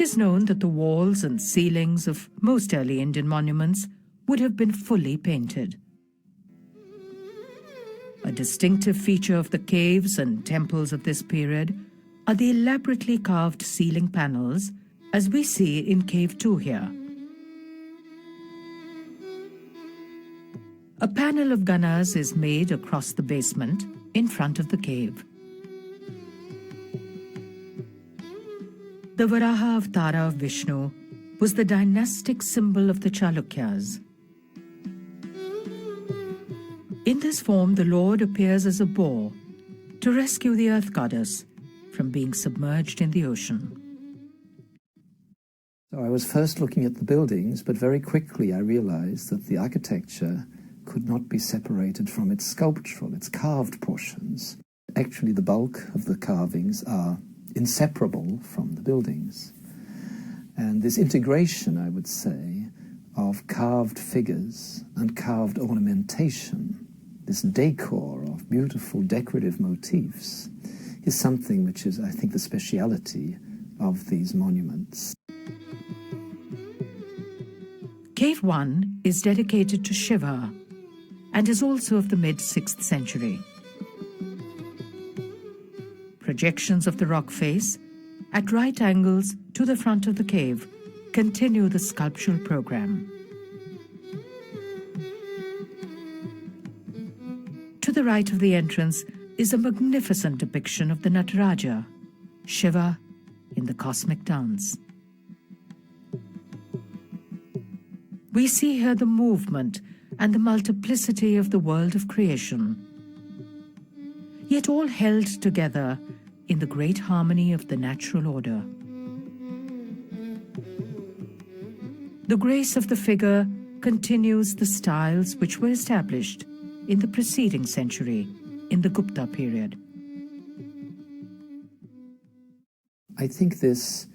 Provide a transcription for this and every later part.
is known that the walls and ceilings of most early Indian monuments would have been fully painted. A distinctive feature of the caves and temples of this period are the elaborately carved ceiling panels, as we see in Cave 2 here. A panel of Ganas is made across the basement in front of the cave. The Varaha Avatara of Vishnu was the dynastic symbol of the Chalukyas. In this form, the Lord appears as a boar to rescue the earth goddess from being submerged in the ocean. So I was first looking at the buildings, but very quickly I realized that the architecture could not be separated from its sculptural, its carved portions. Actually, the bulk of the carvings are inseparable from the buildings. And this integration, I would say, of carved figures and carved ornamentation, this decor of beautiful decorative motifs, is something which is, I think, the speciality of these monuments. Cave 1 is dedicated to Shiva and is also of the mid-6th century. Projections of the rock face, at right angles to the front of the cave, continue the sculptural program. To the right of the entrance is a magnificent depiction of the Nataraja, Shiva in the cosmic dance. We see here the movement and the multiplicity of the world of creation, yet all held together in the great harmony of the natural order. The grace of the figure continues the styles which were established in the preceding century, in the Gupta period. I think this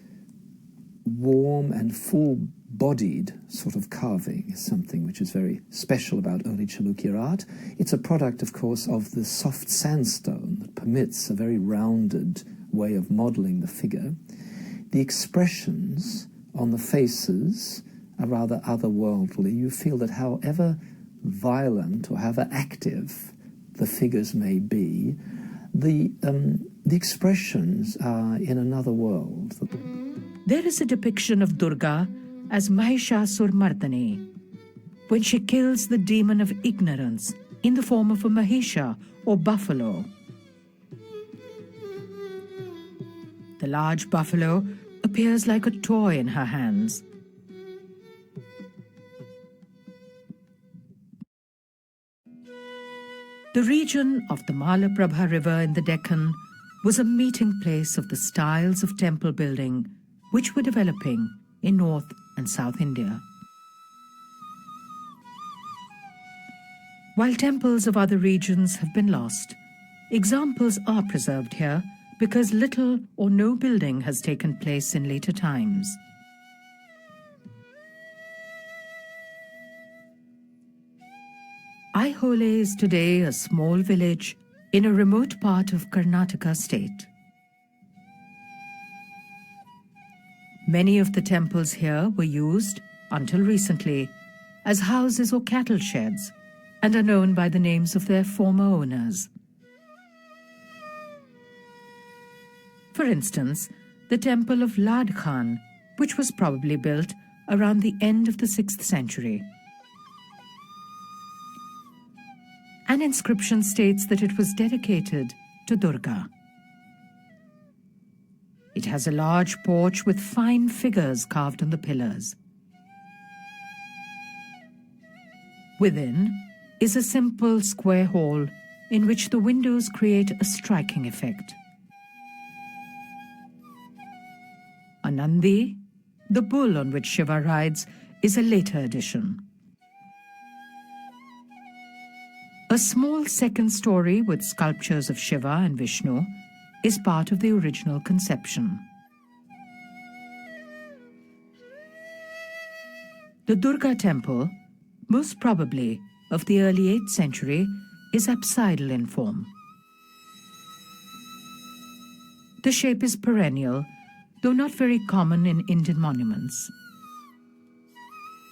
warm and full-bodied sort of carving is something which is very special about early Chalukya art. It's a product, of course, of the soft sandstone that permits a very rounded way of modeling the figure. The expressions on the faces are rather otherworldly. You feel that however violent or however active the figures may be, the expressions are in another world. There is a depiction of Durga as Mahishasur-Mardani, when she kills the demon of ignorance in the form of a Mahisha or buffalo. The large buffalo appears like a toy in her hands. The region of the Malaprabha River in the Deccan was a meeting place of the styles of temple building which were developing in North and South India. While temples of other regions have been lost, examples are preserved here because little or no building has taken place in later times. Aihole is today a small village in a remote part of Karnataka state. Many of the temples here were used, until recently, as houses or cattle sheds and are known by the names of their former owners. For instance, the temple of Lad Khan, which was probably built around the end of the 6th century. An inscription states that it was dedicated to Durga. It has a large porch with fine figures carved on the pillars. Within is a simple square hall in which the windows create a striking effect. A Nandi, the bull on which Shiva rides, is a later addition. A small second story with sculptures of Shiva and Vishnu is part of the original conception. The Durga temple, most probably of the early 8th century, is apsidal in form. The shape is perennial, though not very common in Indian monuments.